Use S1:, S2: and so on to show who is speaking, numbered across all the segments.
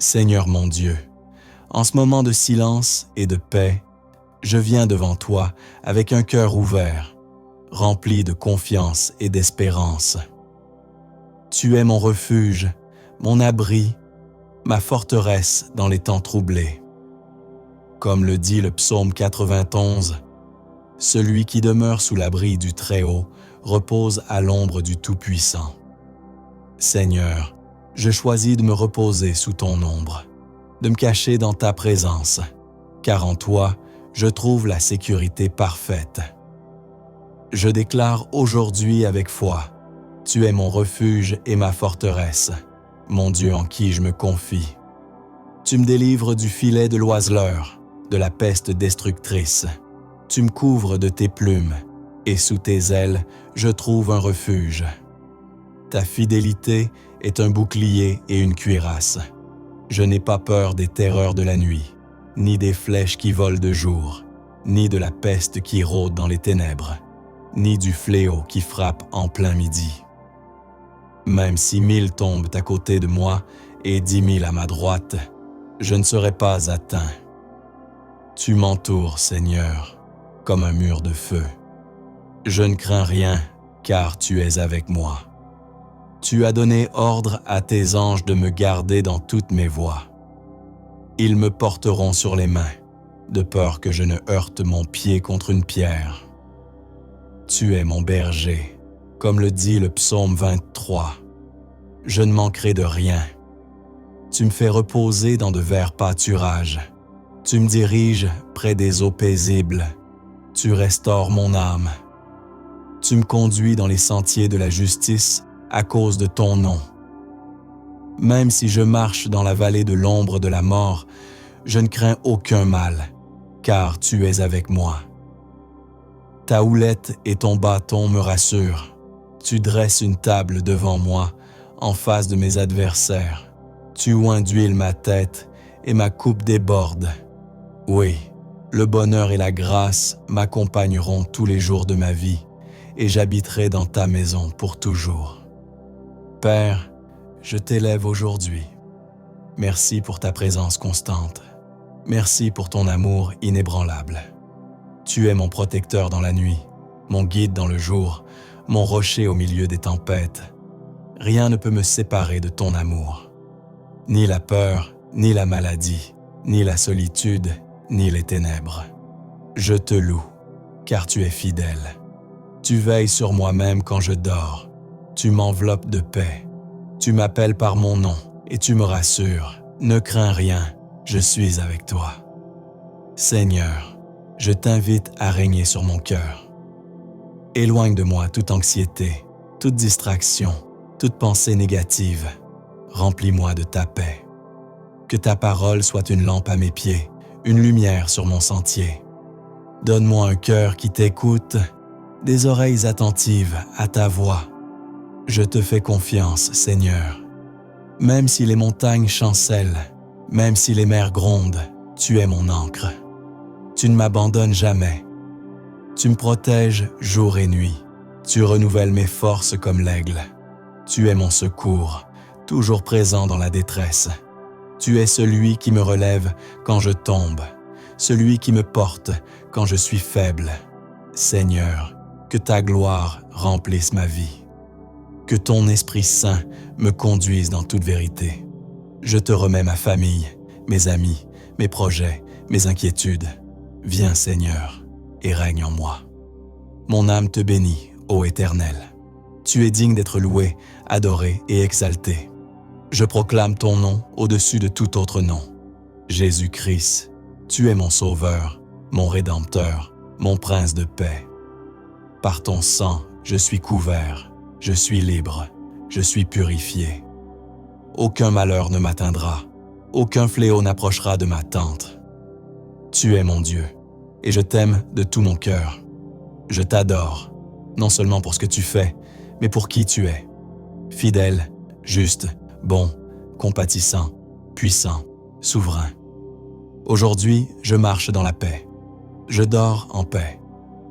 S1: Seigneur mon Dieu, en ce moment de silence et de paix, je viens devant toi avec un cœur ouvert, rempli de confiance et d'espérance. Tu es mon refuge, mon abri, ma forteresse dans les temps troublés. Comme le dit le psaume 91, « Celui qui demeure sous l'abri du Très-Haut repose à l'ombre du Tout-Puissant. » Seigneur, je choisis de me reposer sous ton ombre, de me cacher dans ta présence, car en toi, je trouve la sécurité parfaite. Je déclare aujourd'hui avec foi, tu es mon refuge et ma forteresse, mon Dieu en qui je me confie. Tu me délivres du filet de l'oiseleur, de la peste destructrice. Tu me couvres de tes plumes, et sous tes ailes, je trouve un refuge. Ta fidélité est un bouclier et une cuirasse. Je n'ai pas peur des terreurs de la nuit, ni des flèches qui volent de jour, ni de la peste qui rôde dans les ténèbres, ni du fléau qui frappe en plein midi. Même si 1000 tombent à côté de moi et 10 000 à ma droite, je ne serai pas atteint. Tu m'entoures, Seigneur, comme un mur de feu. Je ne crains rien, car tu es avec moi. Tu as donné ordre à tes anges de me garder dans toutes mes voies. Ils me porteront sur les mains, de peur que je ne heurte mon pied contre une pierre. Tu es mon berger, comme le dit le psaume 23. Je ne manquerai de rien. Tu me fais reposer dans de verts pâturages. Tu me diriges près des eaux paisibles. Tu restaures mon âme. Tu me conduis dans les sentiers de la justice à cause de ton nom. Même si je marche dans la vallée de l'ombre de la mort, je ne crains aucun mal, car tu es avec moi. Ta houlette et ton bâton me rassurent. Tu dresses une table devant moi, en face de mes adversaires. Tu oins d'huile ma tête et ma coupe déborde. Oui, le bonheur et la grâce m'accompagneront tous les jours de ma vie, et j'habiterai dans ta maison pour toujours. Père, je t'élève aujourd'hui. Merci pour ta présence constante. Merci pour ton amour inébranlable. Tu es mon protecteur dans la nuit, mon guide dans le jour, mon rocher au milieu des tempêtes. Rien ne peut me séparer de ton amour. Ni la peur, ni la maladie, ni la solitude, ni les ténèbres. Je te loue, car tu es fidèle. Tu veilles sur moi-même quand je dors. Tu m'enveloppes de paix. Tu m'appelles par mon nom et tu me rassures. Ne crains rien, je suis avec toi. Seigneur, je t'invite à régner sur mon cœur. Éloigne de moi toute anxiété, toute distraction, toute pensée négative. Remplis-moi de ta paix. Que ta parole soit une lampe à mes pieds, une lumière sur mon sentier. Donne-moi un cœur qui t'écoute, des oreilles attentives à ta voix. Je te fais confiance, Seigneur. Même si les montagnes chancellent, même si les mers grondent, tu es mon ancre. Tu ne m'abandonnes jamais. Tu me protèges jour et nuit. Tu renouvelles mes forces comme l'aigle. Tu es mon secours, toujours présent dans la détresse. Tu es celui qui me relève quand je tombe, celui qui me porte quand je suis faible. Seigneur, que ta gloire remplisse ma vie. Que ton Esprit Saint me conduise dans toute vérité. Je te remets ma famille, mes amis, mes projets, mes inquiétudes. Viens, Seigneur, et règne en moi. Mon âme te bénit, ô Éternel. Tu es digne d'être loué, adoré et exalté. Je proclame ton nom au-dessus de tout autre nom. Jésus-Christ, tu es mon Sauveur, mon Rédempteur, mon Prince de paix. Par ton sang, je suis couvert. Je suis libre, je suis purifié. Aucun malheur ne m'atteindra, aucun fléau n'approchera de ma tente. Tu es mon Dieu, et je t'aime de tout mon cœur. Je t'adore, non seulement pour ce que tu fais, mais pour qui tu es. Fidèle, juste, bon, compatissant, puissant, souverain. Aujourd'hui, je marche dans la paix. Je dors en paix.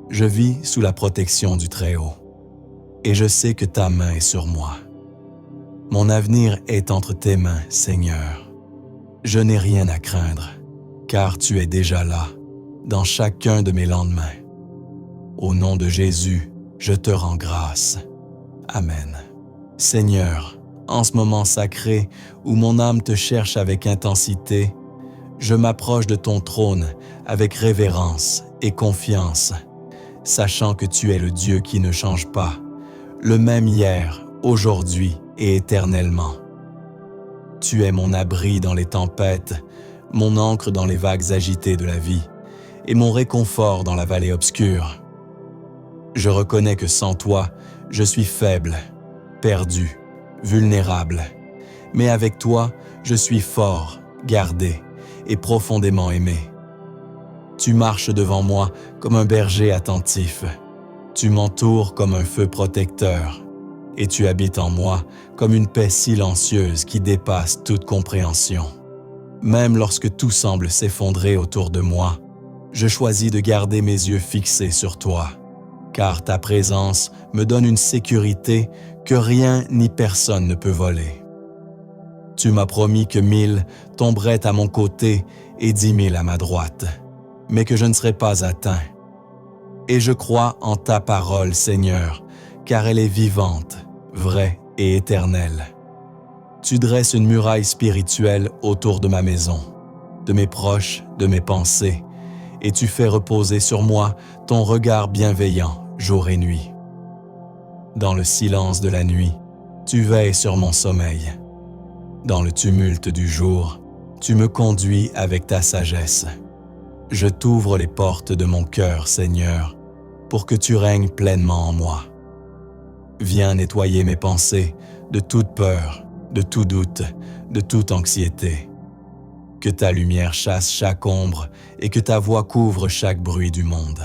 S1: Je vis sous la protection du Très-Haut. Et je sais que ta main est sur moi. Mon avenir est entre tes mains, Seigneur. Je n'ai rien à craindre, car tu es déjà là, dans chacun de mes lendemains. Au nom de Jésus, je te rends grâce. Amen. Seigneur, en ce moment sacré où mon âme te cherche avec intensité, je m'approche de ton trône avec révérence et confiance, sachant que tu es le Dieu qui ne change pas, le même hier, aujourd'hui et éternellement. Tu es mon abri dans les tempêtes, mon ancre dans les vagues agitées de la vie, et mon réconfort dans la vallée obscure. Je reconnais que sans toi, je suis faible, perdu, vulnérable, mais avec toi, je suis fort, gardé et profondément aimé. Tu marches devant moi comme un berger attentif, tu m'entoures comme un feu protecteur, et tu habites en moi comme une paix silencieuse qui dépasse toute compréhension. Même lorsque tout semble s'effondrer autour de moi, je choisis de garder mes yeux fixés sur toi, car ta présence me donne une sécurité que rien ni personne ne peut voler. Tu m'as promis que 1000 tomberaient à mon côté et 10 000 à ma droite, mais que je ne serais pas atteint. Et je crois en ta parole, Seigneur, car elle est vivante, vraie et éternelle. Tu dresses une muraille spirituelle autour de ma maison, de mes proches, de mes pensées, et tu fais reposer sur moi ton regard bienveillant jour et nuit. Dans le silence de la nuit, tu veilles sur mon sommeil. Dans le tumulte du jour, tu me conduis avec ta sagesse. Je t'ouvre les portes de mon cœur, Seigneur, pour que tu règnes pleinement en moi. Viens nettoyer mes pensées de toute peur, de tout doute, de toute anxiété. Que ta lumière chasse chaque ombre et que ta voix couvre chaque bruit du monde.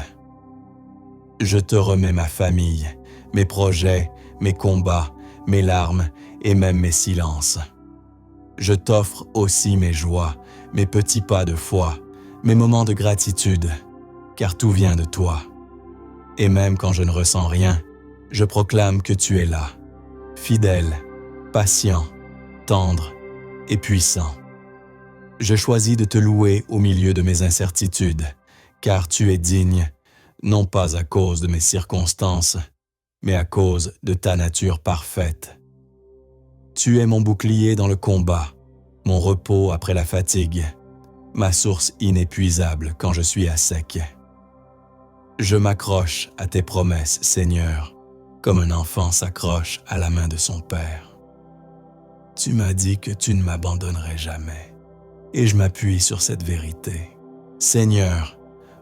S1: Je te remets ma famille, mes projets, mes combats, mes larmes et même mes silences. Je t'offre aussi mes joies, mes petits pas de foi, mes moments de gratitude, car tout vient de toi. Et même quand je ne ressens rien, je proclame que tu es là, fidèle, patient, tendre et puissant. Je choisis de te louer au milieu de mes incertitudes, car tu es digne, non pas à cause de mes circonstances, mais à cause de ta nature parfaite. Tu es mon bouclier dans le combat, mon repos après la fatigue, ma source inépuisable quand je suis à sec. Je m'accroche à tes promesses, Seigneur, comme un enfant s'accroche à la main de son père. Tu m'as dit que tu ne m'abandonnerais jamais, et je m'appuie sur cette vérité. Seigneur,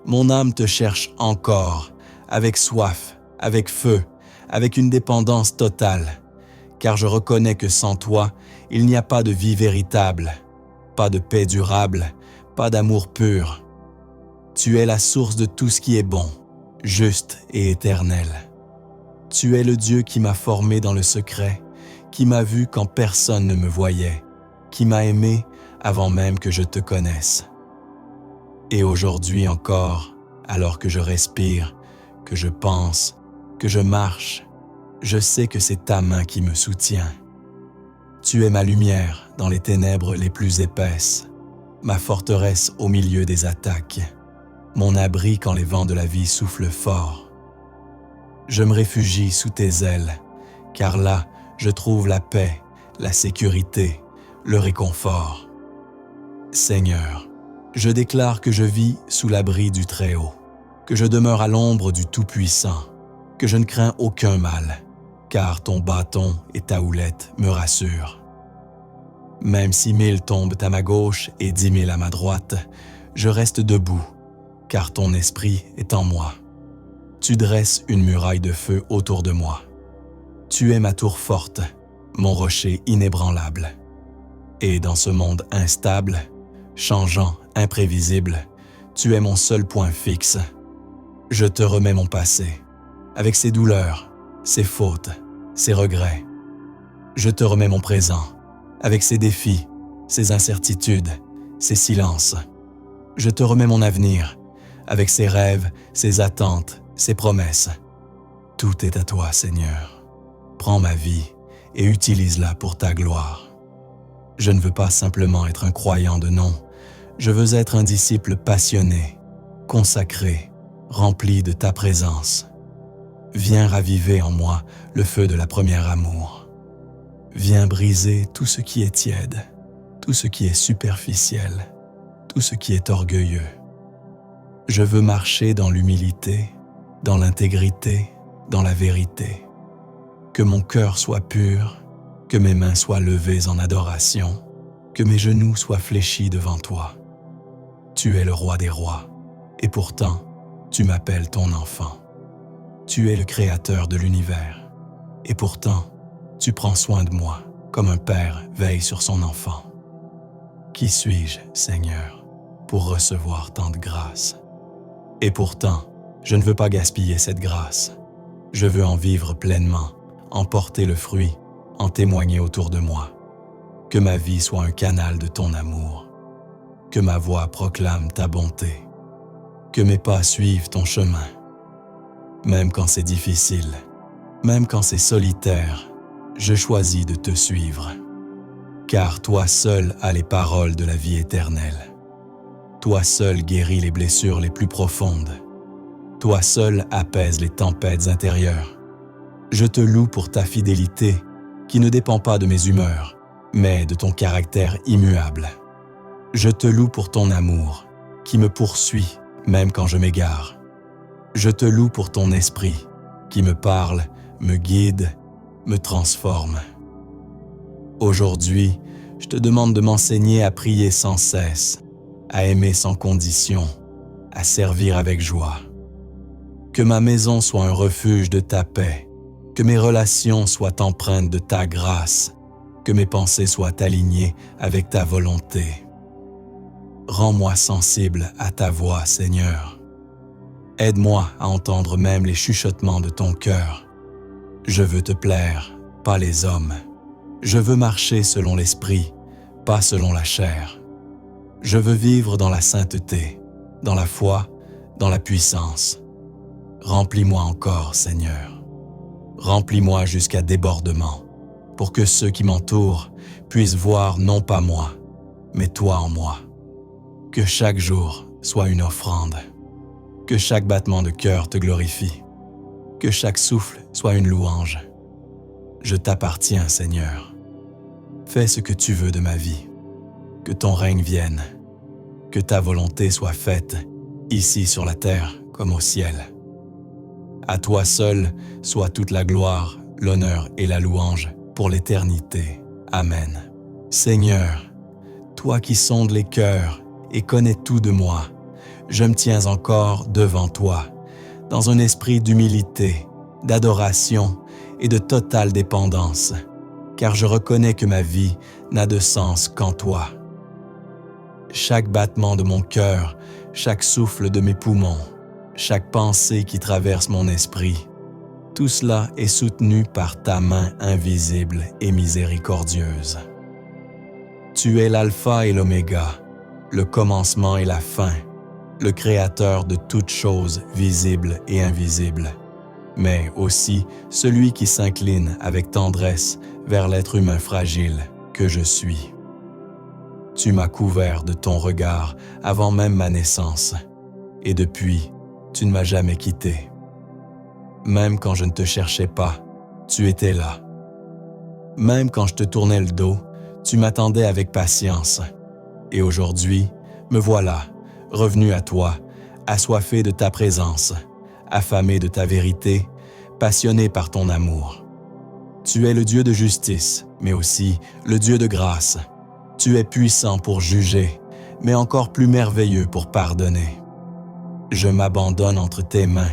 S1: mon âme te cherche encore, avec soif, avec feu, avec une dépendance totale, car je reconnais que sans toi, il n'y a pas de vie véritable, pas de paix durable, pas d'amour pur. Tu es la source de tout ce qui est bon, juste et éternel. Tu es le Dieu qui m'a formé dans le secret, qui m'a vu quand personne ne me voyait, qui m'a aimé avant même que je te connaisse. Et aujourd'hui encore, alors que je respire, que je pense, que je marche, je sais que c'est ta main qui me soutient. Tu es ma lumière dans les ténèbres les plus épaisses, ma forteresse au milieu des attaques, mon abri quand les vents de la vie soufflent fort. Je me réfugie sous tes ailes, car là, je trouve la paix, la sécurité, le réconfort. Seigneur, je déclare que je vis sous l'abri du Très-Haut, que je demeure à l'ombre du Tout-Puissant, que je ne crains aucun mal, car ton bâton et ta houlette me rassurent. Même si 1000 tombent à ma gauche et 10 000 à ma droite, je reste debout, car ton esprit est en moi. Tu dresses une muraille de feu autour de moi. Tu es ma tour forte, mon rocher inébranlable. Et dans ce monde instable, changeant, imprévisible, tu es mon seul point fixe. Je te remets mon passé, avec ses douleurs, ses fautes, ses regrets. Je te remets mon présent, avec ses défis, ses incertitudes, ses silences. Je te remets mon avenir, avec ses rêves, ses attentes, ses promesses. Tout est à toi, Seigneur. Prends ma vie et utilise-la pour ta gloire. Je ne veux pas simplement être un croyant de nom, je veux être un disciple passionné, consacré, rempli de ta présence. Viens raviver en moi le feu de la première amour. Viens briser tout ce qui est tiède, tout ce qui est superficiel, tout ce qui est orgueilleux. Je veux marcher dans l'humilité, dans l'intégrité, dans la vérité. Que mon cœur soit pur, que mes mains soient levées en adoration, que mes genoux soient fléchis devant toi. Tu es le roi des rois, et pourtant, tu m'appelles ton enfant. Tu es le créateur de l'univers, et pourtant, tu prends soin de moi, comme un père veille sur son enfant. Qui suis-je, Seigneur, pour recevoir tant de grâce? Et pourtant, je ne veux pas gaspiller cette grâce. Je veux en vivre pleinement, en porter le fruit, en témoigner autour de moi. Que ma vie soit un canal de ton amour. Que ma voix proclame ta bonté. Que mes pas suivent ton chemin. Même quand c'est difficile, même quand c'est solitaire, je choisis de te suivre. Car toi seul as les paroles de la vie éternelle. Toi seul guéris les blessures les plus profondes. Toi seul apaises les tempêtes intérieures. Je te loue pour ta fidélité, qui ne dépend pas de mes humeurs, mais de ton caractère immuable. Je te loue pour ton amour, qui me poursuit même quand je m'égare. Je te loue pour ton esprit, qui me parle, me guide, me transforme. Aujourd'hui, je te demande de m'enseigner à prier sans cesse, à aimer sans condition, à servir avec joie. Que ma maison soit un refuge de ta paix, que mes relations soient empreintes de ta grâce, que mes pensées soient alignées avec ta volonté. Rends-moi sensible à ta voix, Seigneur. Aide-moi à entendre même les chuchotements de ton cœur. Je veux te plaire, pas les hommes. Je veux marcher selon l'esprit, pas selon la chair. Je veux vivre dans la sainteté, dans la foi, dans la puissance. Remplis-moi encore, Seigneur. Remplis-moi jusqu'à débordement, pour que ceux qui m'entourent puissent voir non pas moi, mais toi en moi. Que chaque jour soit une offrande. Que chaque battement de cœur te glorifie. Que chaque souffle soit une louange. Je t'appartiens, Seigneur. Fais ce que tu veux de ma vie. Que ton règne vienne. Que ta volonté soit faite, ici sur la terre comme au ciel. À toi seul soit toute la gloire, l'honneur et la louange pour l'éternité. Amen. Seigneur, toi qui sondes les cœurs et connais tout de moi, je me tiens encore devant toi, dans un esprit d'humilité, d'adoration et de totale dépendance, car je reconnais que ma vie n'a de sens qu'en toi. Chaque battement de mon cœur, chaque souffle de mes poumons, chaque pensée qui traverse mon esprit, tout cela est soutenu par ta main invisible et miséricordieuse. Tu es l'alpha et l'oméga, le commencement et la fin, le créateur de toutes choses visibles et invisibles, mais aussi celui qui s'incline avec tendresse vers l'être humain fragile que je suis. Tu m'as couvert de ton regard avant même ma naissance, et depuis, tu ne m'as jamais quitté. Même quand je ne te cherchais pas, tu étais là. Même quand je te tournais le dos, tu m'attendais avec patience. Et aujourd'hui, me voilà, revenu à toi, assoiffé de ta présence, affamé de ta vérité, passionné par ton amour. Tu es le Dieu de justice, mais aussi le Dieu de grâce. Tu es puissant pour juger, mais encore plus merveilleux pour pardonner. Je m'abandonne entre tes mains,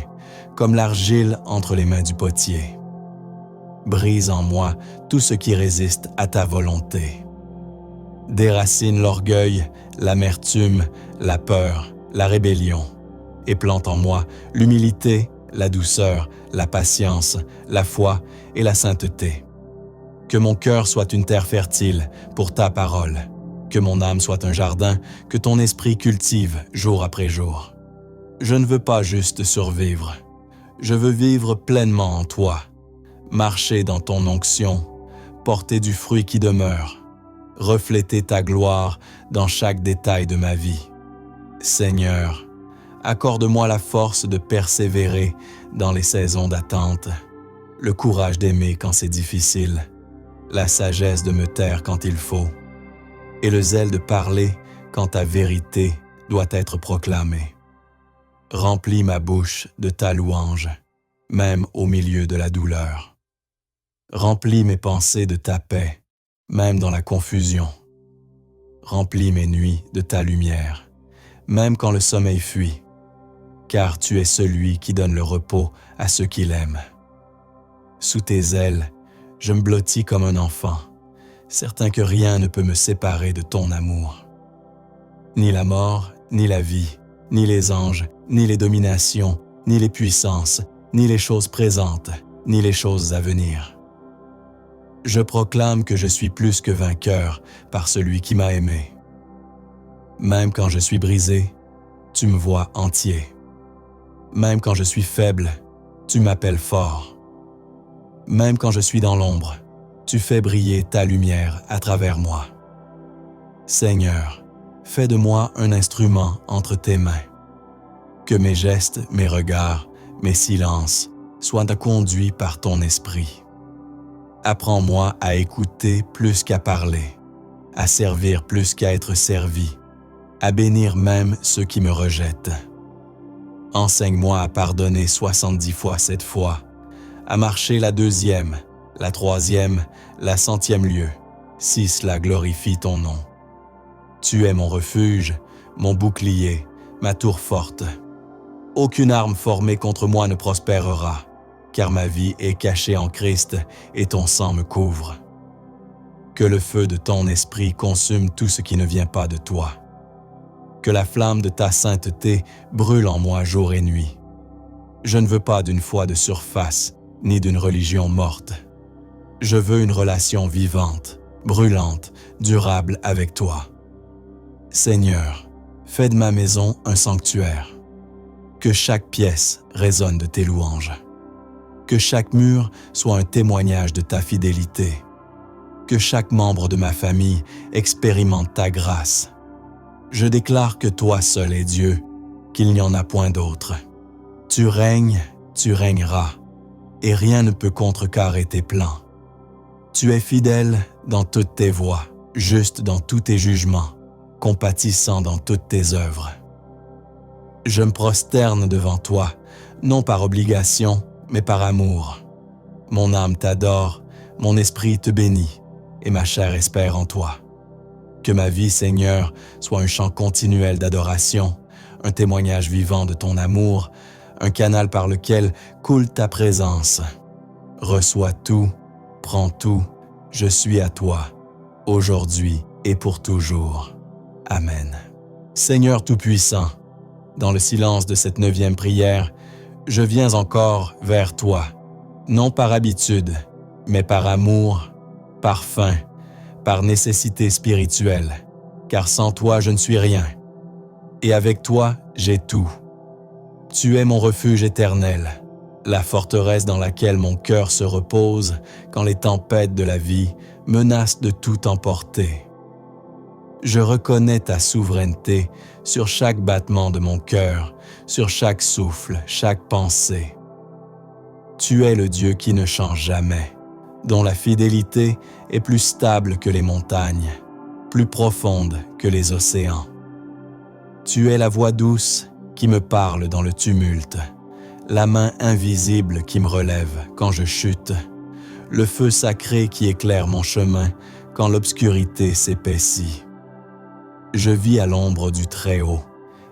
S1: comme l'argile entre les mains du potier. Brise en moi tout ce qui résiste à ta volonté. Déracine l'orgueil, l'amertume, la peur, la rébellion, et plante en moi l'humilité, la douceur, la patience, la foi et la sainteté. Que mon cœur soit une terre fertile pour ta parole, que mon âme soit un jardin que ton esprit cultive jour après jour. Je ne veux pas juste survivre, je veux vivre pleinement en toi, marcher dans ton onction, porter du fruit qui demeure, refléter ta gloire dans chaque détail de ma vie. Seigneur, accorde-moi la force de persévérer dans les saisons d'attente, le courage d'aimer quand c'est difficile, la sagesse de me taire quand il faut, et le zèle de parler quand ta vérité doit être proclamée. Remplis ma bouche de ta louange, même au milieu de la douleur. Remplis mes pensées de ta paix, même dans la confusion. Remplis mes nuits de ta lumière, même quand le sommeil fuit, car tu es celui qui donne le repos à ceux qui l'aiment. Sous tes ailes, je me blottis comme un enfant, certain que rien ne peut me séparer de ton amour. Ni la mort, ni la vie, ni les anges, ni les dominations, ni les puissances, ni les choses présentes, ni les choses à venir. Je proclame que je suis plus que vainqueur par celui qui m'a aimé. Même quand je suis brisé, tu me vois entier. Même quand je suis faible, tu m'appelles fort. Même quand je suis dans l'ombre, tu fais briller ta lumière à travers moi. Seigneur, fais de moi un instrument entre tes mains. Que mes gestes, mes regards, mes silences soient conduits par ton esprit. Apprends-moi à écouter plus qu'à parler, à servir plus qu'à être servi, à bénir même ceux qui me rejettent. Enseigne-moi à pardonner 70 fois 7 fois, à marcher la 2e, la 3e, la 100e lieu, si cela glorifie ton nom. Tu es mon refuge, mon bouclier, ma tour forte. Aucune arme formée contre moi ne prospérera, car ma vie est cachée en Christ et ton sang me couvre. Que le feu de ton esprit consume tout ce qui ne vient pas de toi. Que la flamme de ta sainteté brûle en moi jour et nuit. Je ne veux pas d'une foi de surface, ni d'une religion morte. Je veux une relation vivante, brûlante, durable avec toi. Seigneur, fais de ma maison un sanctuaire. Que chaque pièce résonne de tes louanges. Que chaque mur soit un témoignage de ta fidélité. Que chaque membre de ma famille expérimente ta grâce. Je déclare que toi seul es Dieu, qu'il n'y en a point d'autre. Tu règnes, tu régneras, et rien ne peut contrecarrer tes plans. Tu es fidèle dans toutes tes voies, juste dans tous tes jugements, compatissant dans toutes tes œuvres. Je me prosterne devant toi, non par obligation, mais par amour. Mon âme t'adore, mon esprit te bénit, et ma chair espère en toi. Que ma vie, Seigneur, soit un chant continuel d'adoration, un témoignage vivant de ton amour, un canal par lequel coule ta présence. Reçois tout, prends tout, je suis à toi, aujourd'hui et pour toujours. Amen. Seigneur Tout-Puissant, dans le silence de cette 9e prière, je viens encore vers toi, non par habitude, mais par amour, par faim, par nécessité spirituelle, car sans toi je ne suis rien, et avec toi j'ai tout. Tu es mon refuge éternel, la forteresse dans laquelle mon cœur se repose quand les tempêtes de la vie menacent de tout emporter. Je reconnais ta souveraineté sur chaque battement de mon cœur, sur chaque souffle, chaque pensée. Tu es le Dieu qui ne change jamais, dont la fidélité est plus stable que les montagnes, plus profonde que les océans. Tu es la voix douce qui me parle dans le tumulte, la main invisible qui me relève quand je chute, le feu sacré qui éclaire mon chemin quand l'obscurité s'épaissit. Je vis à l'ombre du Très-Haut,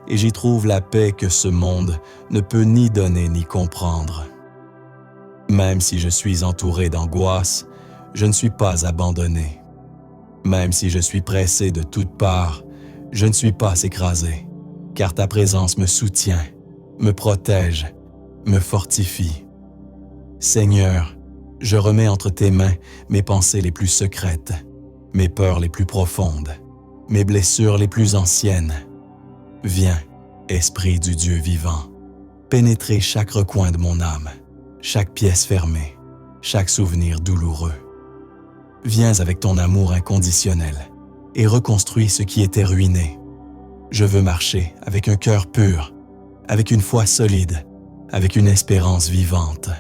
S1: et j'y trouve la paix que ce monde ne peut ni donner ni comprendre. Même si je suis entouré d'angoisse, je ne suis pas abandonné. Même si je suis pressé de toutes parts, je ne suis pas écrasé, car ta présence me soutient, me protège, me fortifie. Seigneur, je remets entre tes mains mes pensées les plus secrètes, mes peurs les plus profondes, mes blessures les plus anciennes. Viens, Esprit du Dieu vivant, pénétrer chaque recoin de mon âme, chaque pièce fermée, chaque souvenir douloureux. Viens avec ton amour inconditionnel et reconstruis ce qui était ruiné. Je veux marcher avec un cœur pur, avec une foi solide, avec une espérance vivante.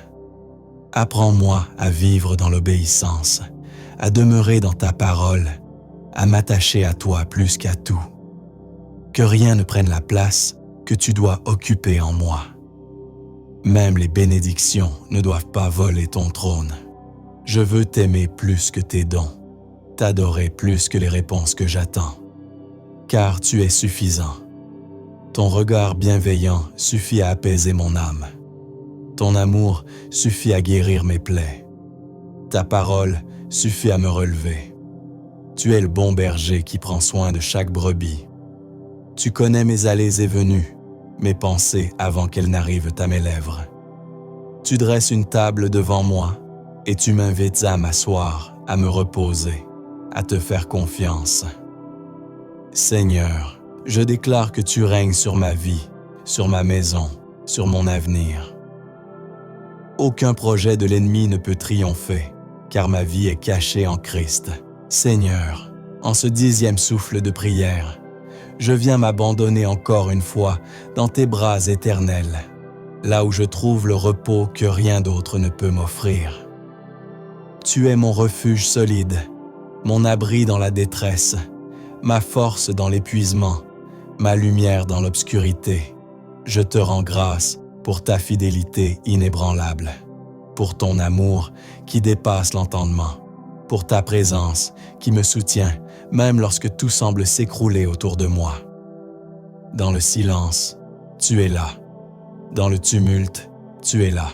S1: Apprends-moi à vivre dans l'obéissance, à demeurer dans ta parole, à m'attacher à toi plus qu'à tout. Que rien ne prenne la place que tu dois occuper en moi. Même les bénédictions ne doivent pas voler ton trône. Je veux t'aimer plus que tes dons, t'adorer plus que les réponses que j'attends. Car tu es suffisant. Ton regard bienveillant suffit à apaiser mon âme. Ton amour suffit à guérir mes plaies. Ta parole suffit à me relever. Tu es le bon berger qui prend soin de chaque brebis. Tu connais mes allées et venues, mes pensées avant qu'elles n'arrivent à mes lèvres. Tu dresses une table devant moi et tu m'invites à m'asseoir, à me reposer, à te faire confiance. Seigneur, je déclare que tu règnes sur ma vie, sur ma maison, sur mon avenir. Aucun projet de l'ennemi ne peut triompher, car ma vie est cachée en Christ. Seigneur, en ce 10e souffle de prière, je viens m'abandonner encore une fois dans tes bras éternels, là où je trouve le repos que rien d'autre ne peut m'offrir. Tu es mon refuge solide, mon abri dans la détresse, ma force dans l'épuisement, ma lumière dans l'obscurité. Je te rends grâce pour ta fidélité inébranlable, pour ton amour qui dépasse l'entendement, pour ta présence qui me soutient même lorsque tout semble s'écrouler autour de moi. Dans le silence, tu es là. Dans le tumulte, tu es là.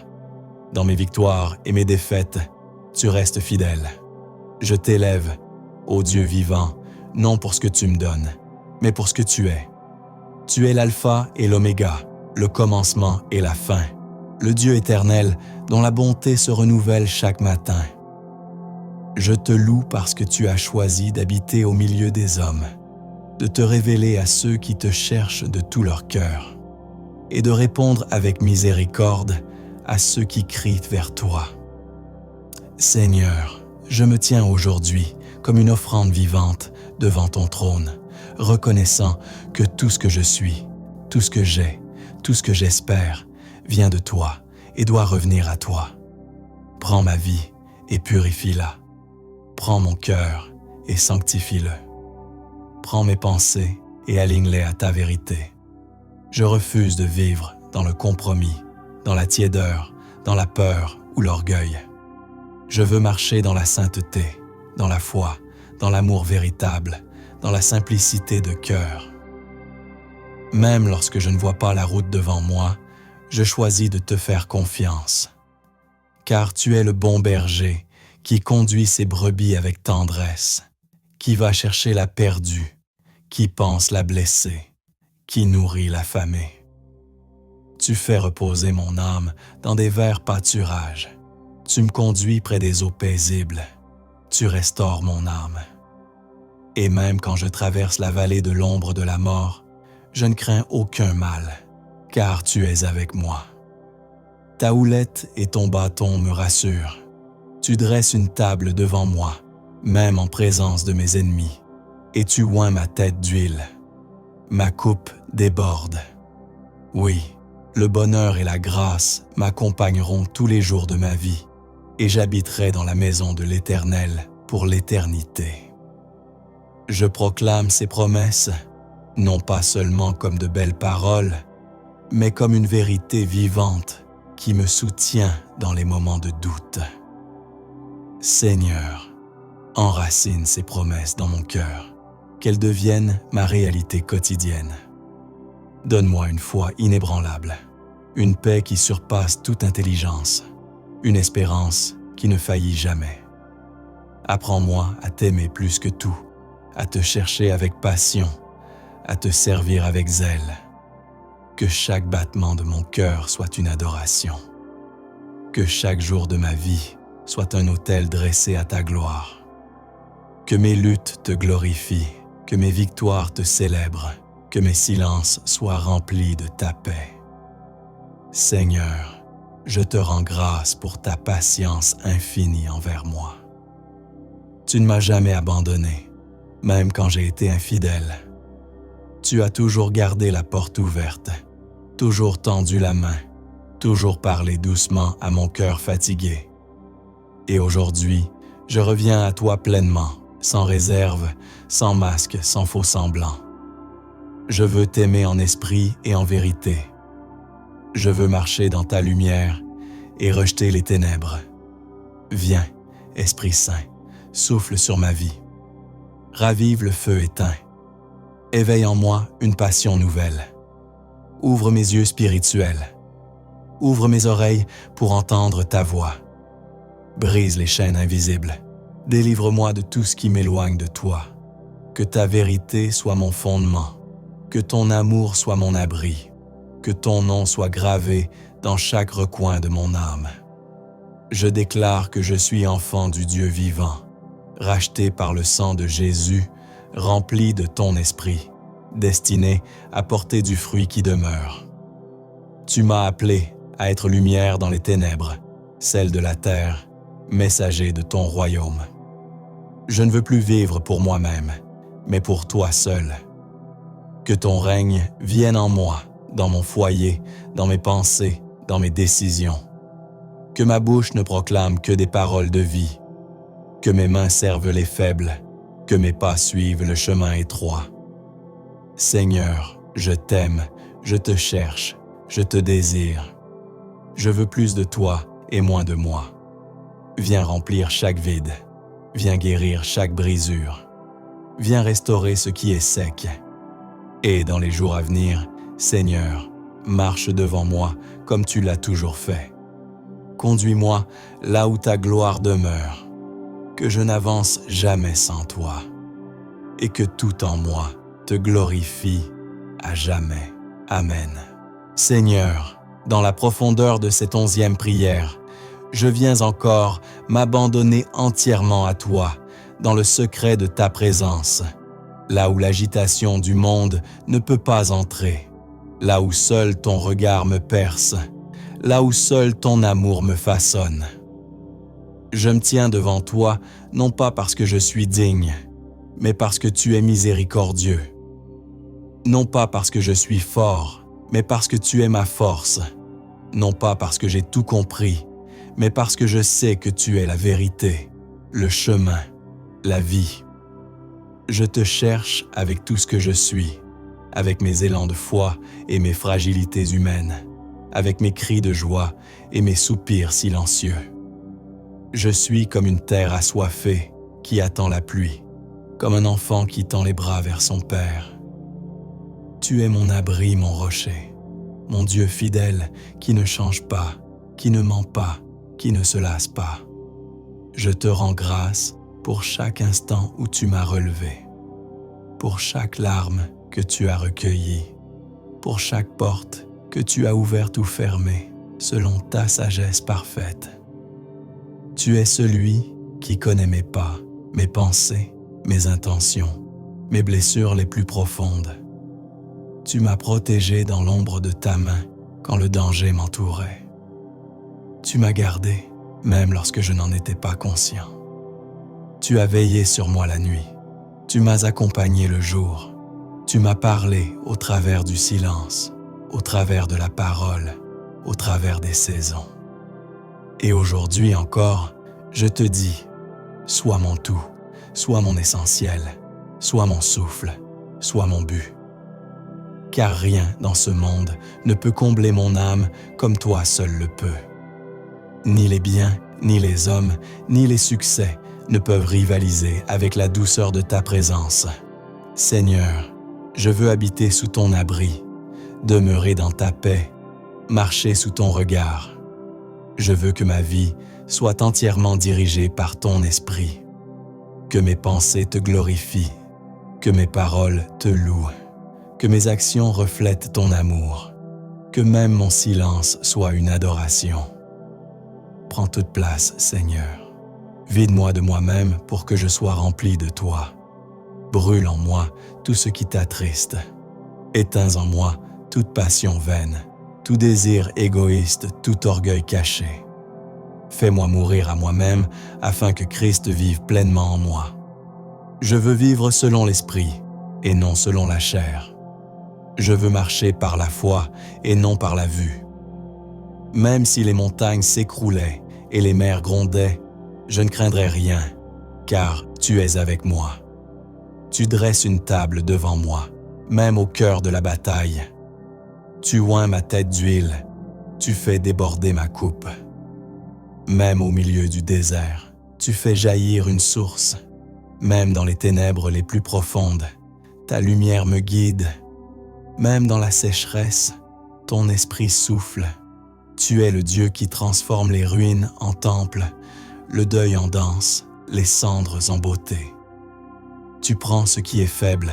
S1: Dans mes victoires et mes défaites, tu restes fidèle. Je t'élève, ô Dieu vivant, non pour ce que tu me donnes, mais pour ce que tu es. Tu es l'alpha et l'oméga, le commencement et la fin, le Dieu éternel dont la bonté se renouvelle chaque matin. Je te loue parce que tu as choisi d'habiter au milieu des hommes, de te révéler à ceux qui te cherchent de tout leur cœur, et de répondre avec miséricorde à ceux qui crient vers toi. Seigneur, je me tiens aujourd'hui comme une offrande vivante devant ton trône, reconnaissant que tout ce que je suis, tout ce que j'ai, tout ce que j'espère vient de toi et doit revenir à toi. Prends ma vie et purifie-la. Prends mon cœur et sanctifie-le. Prends mes pensées et aligne-les à ta vérité. Je refuse de vivre dans le compromis, dans la tiédeur, dans la peur ou l'orgueil. Je veux marcher dans la sainteté, dans la foi, dans l'amour véritable, dans la simplicité de cœur. Même lorsque je ne vois pas la route devant moi, je choisis de te faire confiance. Car tu es le bon berger qui conduit ses brebis avec tendresse, qui va chercher la perdue, qui pense la blessée, qui nourrit l'affamée. Tu fais reposer mon âme dans des verts pâturages. Tu me conduis près des eaux paisibles. Tu restaures mon âme. Et même quand je traverse la vallée de l'ombre de la mort, je ne crains aucun mal, car tu es avec moi. Ta houlette et ton bâton me rassurent. Tu dresses une table devant moi, même en présence de mes ennemis, et tu oins ma tête d'huile. Ma coupe déborde. Oui, le bonheur et la grâce m'accompagneront tous les jours de ma vie, et j'habiterai dans la maison de l'Éternel pour l'éternité. Je proclame ces promesses, non pas seulement comme de belles paroles, mais comme une vérité vivante qui me soutient dans les moments de doute. Seigneur, enracine ces promesses dans mon cœur, qu'elles deviennent ma réalité quotidienne. Donne-moi une foi inébranlable, une paix qui surpasse toute intelligence, une espérance qui ne faillit jamais. Apprends-moi à t'aimer plus que tout, à te chercher avec passion, à te servir avec zèle. Que chaque battement de mon cœur soit une adoration. Que chaque jour de ma vie soit un autel dressé à ta gloire. Que mes luttes te glorifient, que mes victoires te célèbrent, que mes silences soient remplis de ta paix. Seigneur, je te rends grâce pour ta patience infinie envers moi. Tu ne m'as jamais abandonné. même quand j'ai été infidèle. Tu as toujours gardé la porte ouverte, toujours tendu la main, toujours parlé doucement à mon cœur fatigué. Et aujourd'hui, je reviens à toi pleinement, sans réserve, sans masque, sans faux semblant. Je veux t'aimer en esprit et en vérité. Je veux marcher dans ta lumière et rejeter les ténèbres. Viens, Esprit Saint, souffle sur ma vie. Ravive le feu éteint. Éveille en moi une passion nouvelle. Ouvre mes yeux spirituels. Ouvre mes oreilles pour entendre ta voix. Brise les chaînes invisibles. Délivre-moi de tout ce qui m'éloigne de toi. Que ta vérité soit mon fondement. Que ton amour soit mon abri. Que ton nom soit gravé dans chaque recoin de mon âme. Je déclare que je suis enfant du Dieu vivant, racheté par le sang de Jésus, rempli de ton esprit, destiné à porter du fruit qui demeure. Tu m'as appelé à être lumière dans les ténèbres, celle de la terre, messager de ton royaume. Je ne veux plus vivre pour moi-même, mais pour toi seul. Que ton règne vienne en moi, dans mon foyer, dans mes pensées, dans mes décisions. Que ma bouche ne proclame que des paroles de vie. Que mes mains servent les faibles, que mes pas suivent le chemin étroit. Seigneur, je t'aime, je te cherche, je te désire. Je veux plus de toi et moins de moi. Viens remplir chaque vide, viens guérir chaque brisure. Viens restaurer ce qui est sec. Et dans les jours à venir, Seigneur, marche devant moi comme tu l'as toujours fait. Conduis-moi là où ta gloire demeure, que je n'avance jamais sans toi, et que tout en moi te glorifie à jamais. Amen. Seigneur, dans la profondeur de cette 11e prière, je viens encore m'abandonner entièrement à toi, dans le secret de ta présence, là où l'agitation du monde ne peut pas entrer, là où seul ton regard me perce, là où seul ton amour me façonne. Je me tiens devant toi, non pas parce que je suis digne, mais parce que tu es miséricordieux. Non pas parce que je suis fort, mais parce que tu es ma force. Non pas parce que j'ai tout compris, mais parce que je sais que tu es la vérité, le chemin, la vie. Je te cherche avec tout ce que je suis, avec mes élans de foi et mes fragilités humaines, avec mes cris de joie et mes soupirs silencieux. Je suis comme une terre assoiffée qui attend la pluie, comme un enfant qui tend les bras vers son père. Tu es mon abri, mon rocher, mon Dieu fidèle qui ne change pas, qui ne ment pas, qui ne se lasse pas. Je te rends grâce pour chaque instant où tu m'as relevé, pour chaque larme que tu as recueillie, pour chaque porte que tu as ouverte ou fermée selon ta sagesse parfaite. Tu es celui qui connaît mes pas, mes pensées, mes intentions, mes blessures les plus profondes. Tu m'as protégé dans l'ombre de ta main quand le danger m'entourait. Tu m'as gardé même lorsque je n'en étais pas conscient. Tu as veillé sur moi la nuit. Tu m'as accompagné le jour. Tu m'as parlé au travers du silence, au travers de la parole, au travers des saisons. Et aujourd'hui encore, je te dis, sois mon tout, sois mon essentiel, sois mon souffle, sois mon but. Car rien dans ce monde ne peut combler mon âme comme toi seul le peut. Ni les biens, ni les hommes, ni les succès ne peuvent rivaliser avec la douceur de ta présence. Seigneur, je veux habiter sous ton abri, demeurer dans ta paix, marcher sous ton regard. Je veux que ma vie soit entièrement dirigée par ton esprit, que mes pensées te glorifient, que mes paroles te louent, que mes actions reflètent ton amour, que même mon silence soit une adoration. Prends toute place, Seigneur. Vide-moi de moi-même pour que je sois rempli de toi. Brûle en moi tout ce qui t'attriste. Éteins en moi toute passion vaine, tout désir égoïste, tout orgueil caché. Fais-moi mourir à moi-même afin que Christ vive pleinement en moi. Je veux vivre selon l'esprit et non selon la chair. Je veux marcher par la foi et non par la vue. Même si les montagnes s'écroulaient et les mers grondaient, je ne craindrai rien, car tu es avec moi. Tu dresses une table devant moi, même au cœur de la bataille. Tu oins ma tête d'huile, tu fais déborder ma coupe. Même au milieu du désert, tu fais jaillir une source. Même dans les ténèbres les plus profondes, ta lumière me guide. Même dans la sécheresse, ton esprit souffle. Tu es le Dieu qui transforme les ruines en temples, le deuil en danse, les cendres en beauté. Tu prends ce qui est faible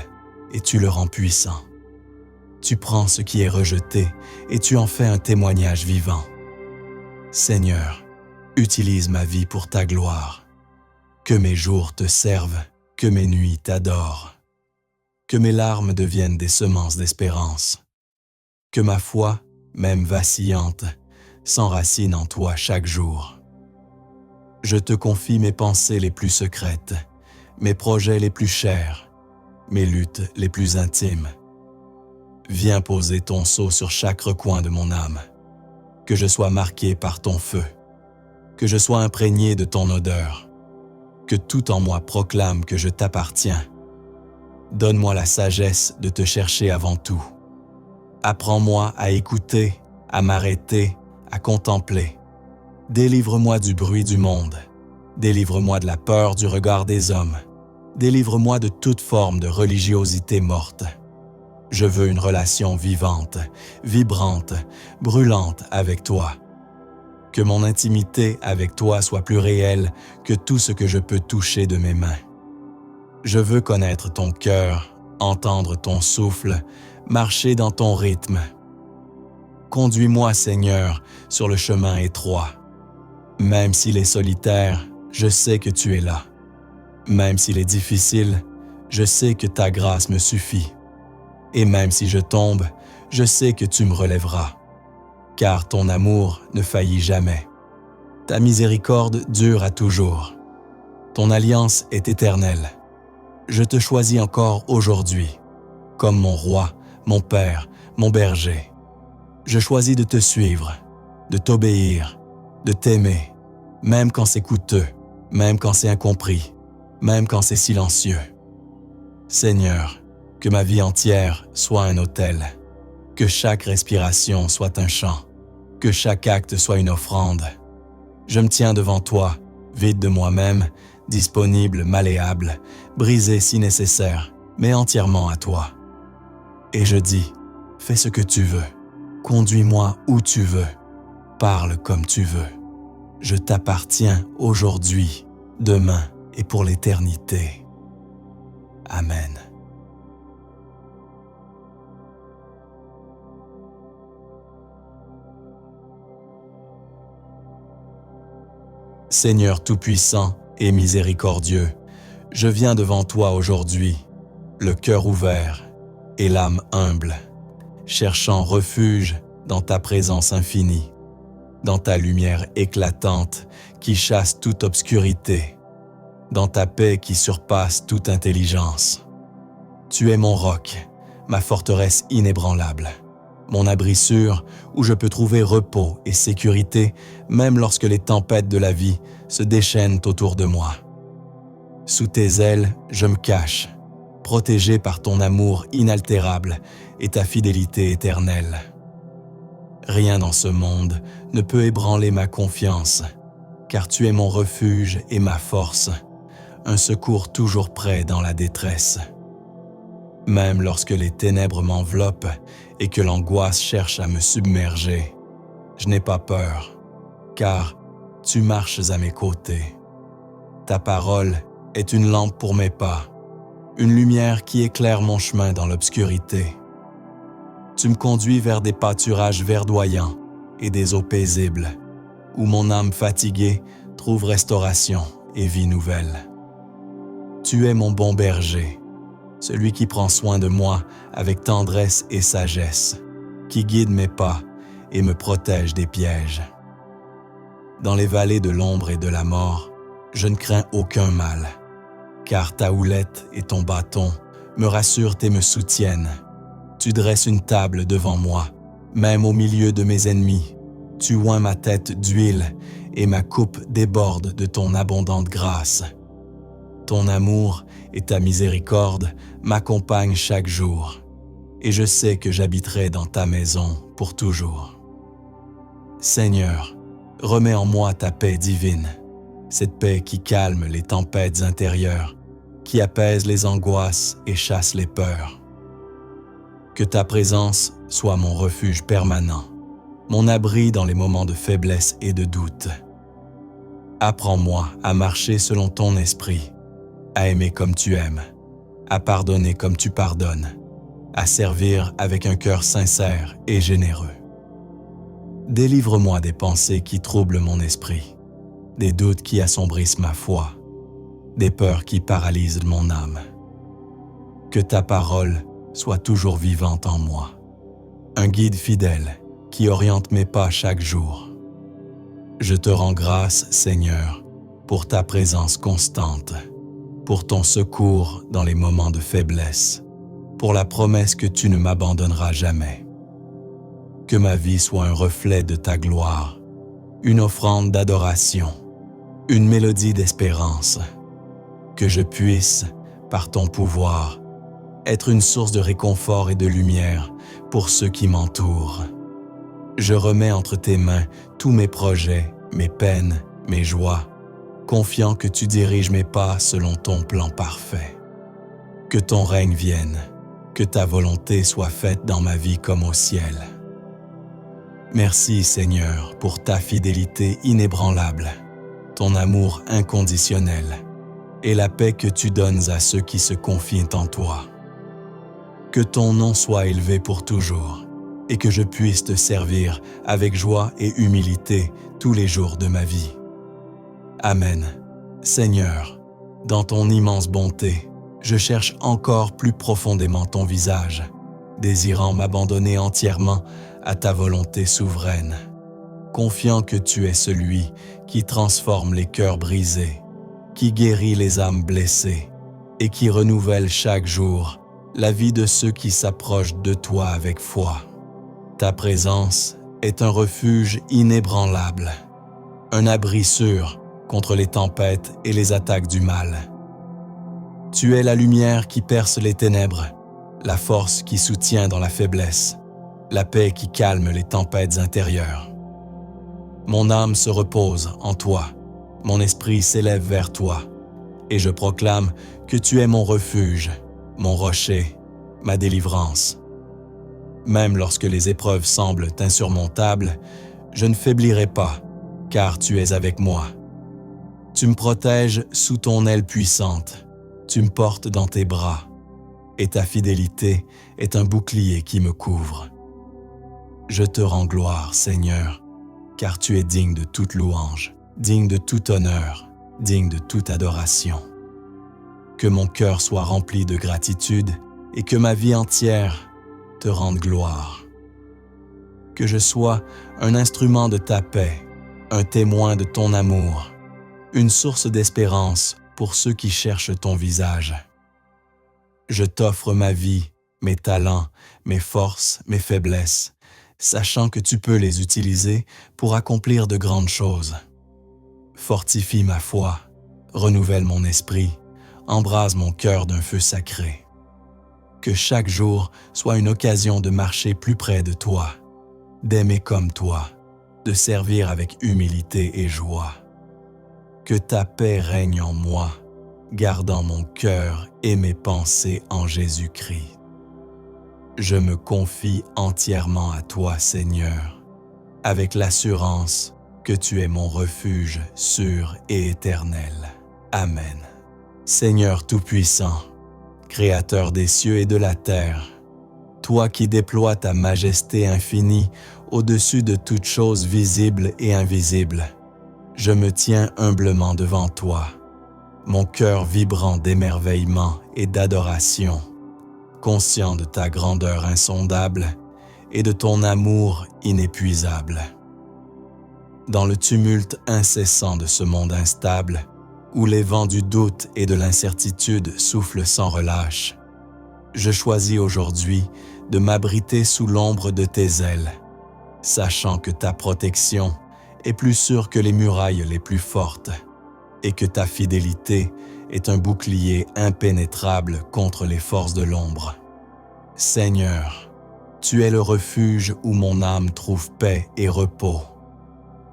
S1: et tu le rends puissant. Tu prends ce qui est rejeté et tu en fais un témoignage vivant. Seigneur, utilise ma vie pour ta gloire. Que mes jours te servent, que mes nuits t'adorent. Que mes larmes deviennent des semences d'espérance. Que ma foi, même vacillante, s'enracine en toi chaque jour. Je te confie mes pensées les plus secrètes, mes projets les plus chers, mes luttes les plus intimes. Viens poser ton sceau sur chaque recoin de mon âme, que je sois marqué par ton feu, que je sois imprégné de ton odeur, que tout en moi proclame que je t'appartiens. Donne-moi la sagesse de te chercher avant tout. Apprends-moi à écouter, à m'arrêter, à contempler. Délivre-moi du bruit du monde. Délivre-moi de la peur du regard des hommes. Délivre-moi de toute forme de religiosité morte. Je veux une relation vivante, vibrante, brûlante avec toi. Que mon intimité avec toi soit plus réelle que tout ce que je peux toucher de mes mains. Je veux connaître ton cœur, entendre ton souffle, marcher dans ton rythme. Conduis-moi, Seigneur, sur le chemin étroit. Même s'il est solitaire, je sais que tu es là. Même s'il est difficile, je sais que ta grâce me suffit. Et même si je tombe, je sais que tu me relèveras. Car ton amour ne faillit jamais. Ta miséricorde dure à toujours. Ton alliance est éternelle. Je te choisis encore aujourd'hui, comme mon roi, mon père, mon berger. Je choisis de te suivre, de t'obéir, de t'aimer, même quand c'est coûteux, même quand c'est incompris, même quand c'est silencieux. Seigneur, que ma vie entière soit un autel, que chaque respiration soit un chant, que chaque acte soit une offrande. Je me tiens devant toi, vide de moi-même, disponible, malléable, brisé si nécessaire, mais entièrement à toi. Et je dis, fais ce que tu veux, conduis-moi où tu veux, parle comme tu veux. Je t'appartiens aujourd'hui, demain et pour l'éternité. Amen. Seigneur Tout-Puissant et miséricordieux, je viens devant toi aujourd'hui, le cœur ouvert et l'âme humble, cherchant refuge dans ta présence infinie, dans ta lumière éclatante qui chasse toute obscurité, dans ta paix qui surpasse toute intelligence. Tu es mon roc, ma forteresse inébranlable, mon abri sûr où je peux trouver repos et sécurité même lorsque les tempêtes de la vie se déchaînent autour de moi. Sous tes ailes, je me cache, protégé par ton amour inaltérable et ta fidélité éternelle. Rien dans ce monde ne peut ébranler ma confiance, car tu es mon refuge et ma force, un secours toujours prêt dans la détresse. Même lorsque les ténèbres m'enveloppent et que l'angoisse cherche à me submerger, je n'ai pas peur, car tu marches à mes côtés. Ta parole est une lampe pour mes pas, une lumière qui éclaire mon chemin dans l'obscurité. Tu me conduis vers des pâturages verdoyants et des eaux paisibles, où mon âme fatiguée trouve restauration et vie nouvelle. Tu es mon bon berger, celui qui prend soin de moi avec tendresse et sagesse, qui guide mes pas et me protège des pièges. Dans les vallées de l'ombre et de la mort, je ne crains aucun mal, car ta houlette et ton bâton me rassurent et me soutiennent. Tu dresses une table devant moi, même au milieu de mes ennemis. Tu oins ma tête d'huile et ma coupe déborde de ton abondante grâce. Ton amour et ta miséricorde m'accompagnent chaque jour, et je sais que j'habiterai dans ta maison pour toujours. Seigneur, remets en moi ta paix divine, cette paix qui calme les tempêtes intérieures, qui apaise les angoisses et chasse les peurs. Que ta présence soit mon refuge permanent, mon abri dans les moments de faiblesse et de doute. Apprends-moi à marcher selon ton esprit, à aimer comme tu aimes, à pardonner comme tu pardonnes, à servir avec un cœur sincère et généreux. Délivre-moi des pensées qui troublent mon esprit, des doutes qui assombrissent ma foi, des peurs qui paralysent mon âme. Que ta parole soit toujours vivante en moi, un guide fidèle qui oriente mes pas chaque jour. Je te rends grâce, Seigneur, pour ta présence constante, pour ton secours dans les moments de faiblesse, pour la promesse que tu ne m'abandonneras jamais. Que ma vie soit un reflet de ta gloire, une offrande d'adoration, une mélodie d'espérance. Que je puisse, par ton pouvoir, être une source de réconfort et de lumière pour ceux qui m'entourent. Je remets entre tes mains tous mes projets, mes peines, mes joies, confiant que tu diriges mes pas selon ton plan parfait. Que ton règne vienne, que ta volonté soit faite dans ma vie comme au ciel. Merci Seigneur pour ta fidélité inébranlable, ton amour inconditionnel et la paix que tu donnes à ceux qui se confient en toi. Que ton nom soit élevé pour toujours et que je puisse te servir avec joie et humilité tous les jours de ma vie. Amen. Seigneur, dans ton immense bonté, je cherche encore plus profondément ton visage, désirant m'abandonner entièrement à ta volonté souveraine, confiant que tu es celui qui transforme les cœurs brisés, qui guérit les âmes blessées et qui renouvelle chaque jour la vie de ceux qui s'approchent de toi avec foi. Ta présence est un refuge inébranlable, un abri sûr contre les tempêtes et les attaques du mal. Tu es la lumière qui perce les ténèbres, la force qui soutient dans la faiblesse, la paix qui calme les tempêtes intérieures. Mon âme se repose en toi, mon esprit s'élève vers toi, et je proclame que tu es mon refuge, mon rocher, ma délivrance. Même lorsque les épreuves semblent insurmontables, je ne faiblirai pas, car tu es avec moi. Tu me protèges sous ton aile puissante, tu me portes dans tes bras, et ta fidélité est un bouclier qui me couvre. Je te rends gloire, Seigneur, car tu es digne de toute louange, digne de tout honneur, digne de toute adoration. Que mon cœur soit rempli de gratitude et que ma vie entière te rende gloire. Que je sois un instrument de ta paix, un témoin de ton amour, une source d'espérance pour ceux qui cherchent ton visage. Je t'offre ma vie, mes talents, mes forces, mes faiblesses, sachant que tu peux les utiliser pour accomplir de grandes choses. Fortifie ma foi, renouvelle mon esprit, embrase mon cœur d'un feu sacré. Que chaque jour soit une occasion de marcher plus près de toi, d'aimer comme toi, de servir avec humilité et joie. Que ta paix règne en moi, gardant mon cœur et mes pensées en Jésus-Christ. Je me confie entièrement à toi, Seigneur, avec l'assurance que tu es mon refuge sûr et éternel. Amen. Seigneur Tout-Puissant, Créateur des cieux et de la terre, toi qui déploies ta majesté infinie au-dessus de toutes choses visibles et invisibles, je me tiens humblement devant toi, mon cœur vibrant d'émerveillement et d'adoration, conscient de ta grandeur insondable et de ton amour inépuisable. Dans le tumulte incessant de ce monde instable, où les vents du doute et de l'incertitude soufflent sans relâche. Je choisis aujourd'hui de m'abriter sous l'ombre de tes ailes, sachant que ta protection est plus sûre que les murailles les plus fortes et que ta fidélité est un bouclier impénétrable contre les forces de l'ombre. Seigneur, tu es le refuge où mon âme trouve paix et repos,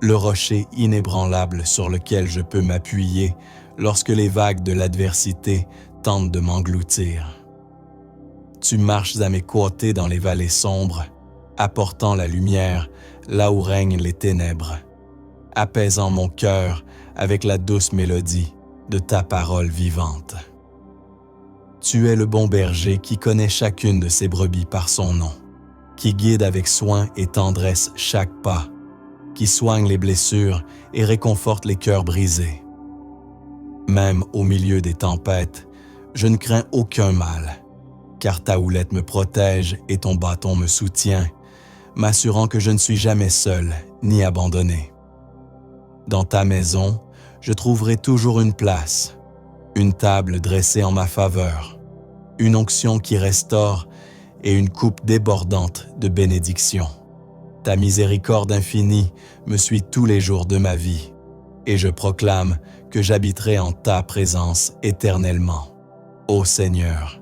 S1: le rocher inébranlable sur lequel je peux m'appuyer lorsque les vagues de l'adversité tentent de m'engloutir. Tu marches à mes côtés dans les vallées sombres, apportant la lumière là où règnent les ténèbres, apaisant mon cœur avec la douce mélodie de ta parole vivante. Tu es le bon berger qui connaît chacune de ses brebis par son nom, qui guide avec soin et tendresse chaque pas, qui soigne les blessures et réconforte les cœurs brisés. Même au milieu des tempêtes, je ne crains aucun mal, car ta houlette me protège et ton bâton me soutient, m'assurant que je ne suis jamais seul ni abandonné. Dans ta maison, je trouverai toujours une place, une table dressée en ma faveur, une onction qui restaure et une coupe débordante de bénédictions. Ta miséricorde infinie me suit tous les jours de ma vie, et je proclame que j'habiterai en ta présence éternellement. Ô Seigneur,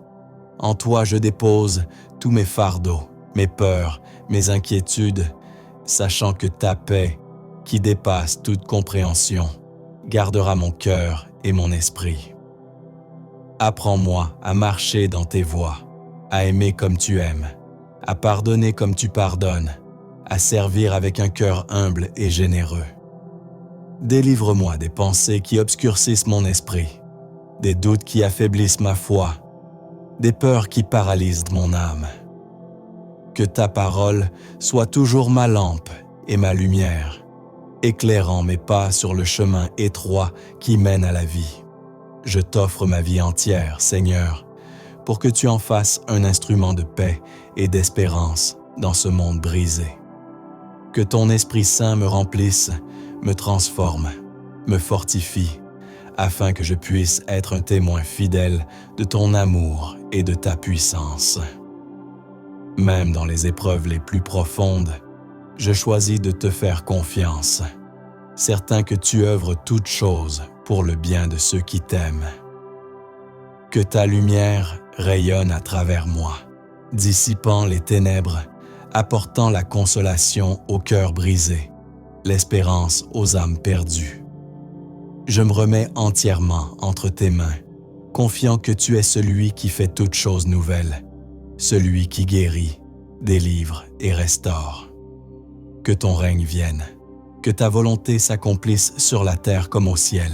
S1: en toi je dépose tous mes fardeaux, mes peurs, mes inquiétudes, sachant que ta paix, qui dépasse toute compréhension, gardera mon cœur et mon esprit. Apprends-moi à marcher dans tes voies, à aimer comme tu aimes, à pardonner comme tu pardonnes, à servir avec un cœur humble et généreux. Délivre-moi des pensées qui obscurcissent mon esprit, des doutes qui affaiblissent ma foi, des peurs qui paralysent mon âme. Que ta parole soit toujours ma lampe et ma lumière, éclairant mes pas sur le chemin étroit qui mène à la vie. Je t'offre ma vie entière, Seigneur, pour que tu en fasses un instrument de paix et d'espérance dans ce monde brisé. Que ton Esprit Saint me remplisse, me transforme, me fortifie, afin que je puisse être un témoin fidèle de ton amour et de ta puissance. Même dans les épreuves les plus profondes, je choisis de te faire confiance, certain que tu œuvres toutes choses pour le bien de ceux qui t'aiment. Que ta lumière rayonne à travers moi, dissipant les ténèbres, apportant la consolation aux cœurs brisés, l'espérance aux âmes perdues. Je me remets entièrement entre tes mains, confiant que tu es celui qui fait toutes choses nouvelles, celui qui guérit, délivre et restaure. Que ton règne vienne, que ta volonté s'accomplisse sur la terre comme au ciel.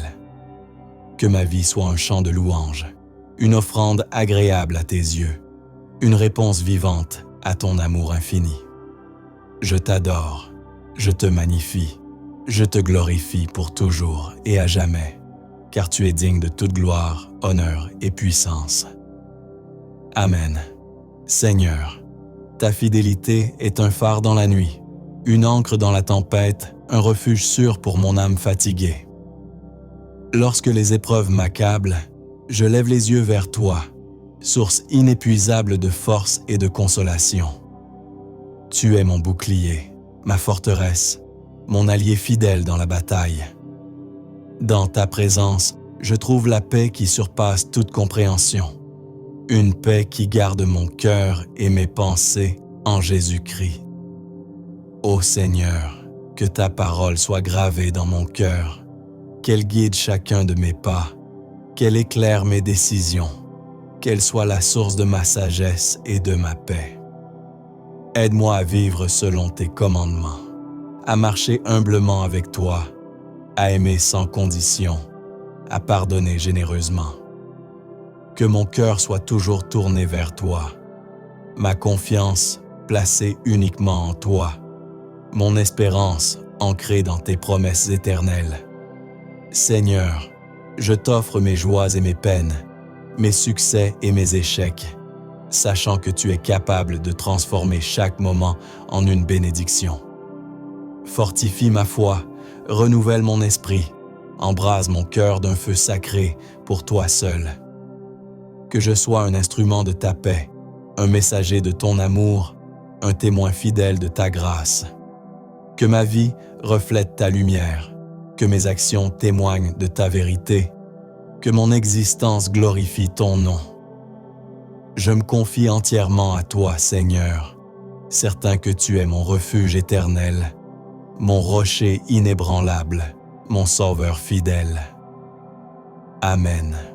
S1: Que ma vie soit un chant de louange, une offrande agréable à tes yeux, une réponse vivante à ton amour infini. Je t'adore, je te magnifie, je te glorifie pour toujours et à jamais, car tu es digne de toute gloire, honneur et puissance. Amen. Seigneur, ta fidélité est un phare dans la nuit, une ancre dans la tempête, un refuge sûr pour mon âme fatiguée. Lorsque les épreuves m'accablent, je lève les yeux vers toi, source inépuisable de force et de consolation. Tu es mon bouclier, ma forteresse, mon allié fidèle dans la bataille. Dans ta présence, je trouve la paix qui surpasse toute compréhension, une paix qui garde mon cœur et mes pensées en Jésus-Christ. Ô Seigneur, que ta parole soit gravée dans mon cœur, qu'elle guide chacun de mes pas, qu'elle éclaire mes décisions, qu'elle soit la source de ma sagesse et de ma paix. Aide-moi à vivre selon tes commandements, à marcher humblement avec toi, à aimer sans condition, à pardonner généreusement. Que mon cœur soit toujours tourné vers toi, ma confiance placée uniquement en toi, mon espérance ancrée dans tes promesses éternelles. Seigneur, je t'offre mes joies et mes peines, mes succès et mes échecs, sachant que tu es capable de transformer chaque moment en une bénédiction. Fortifie ma foi, renouvelle mon esprit, embrase mon cœur d'un feu sacré pour toi seul. Que je sois un instrument de ta paix, un messager de ton amour, un témoin fidèle de ta grâce. Que ma vie reflète ta lumière, que mes actions témoignent de ta vérité, que mon existence glorifie ton nom. Je me confie entièrement à toi, Seigneur, certain que tu es mon refuge éternel, mon rocher inébranlable, mon sauveur fidèle. Amen.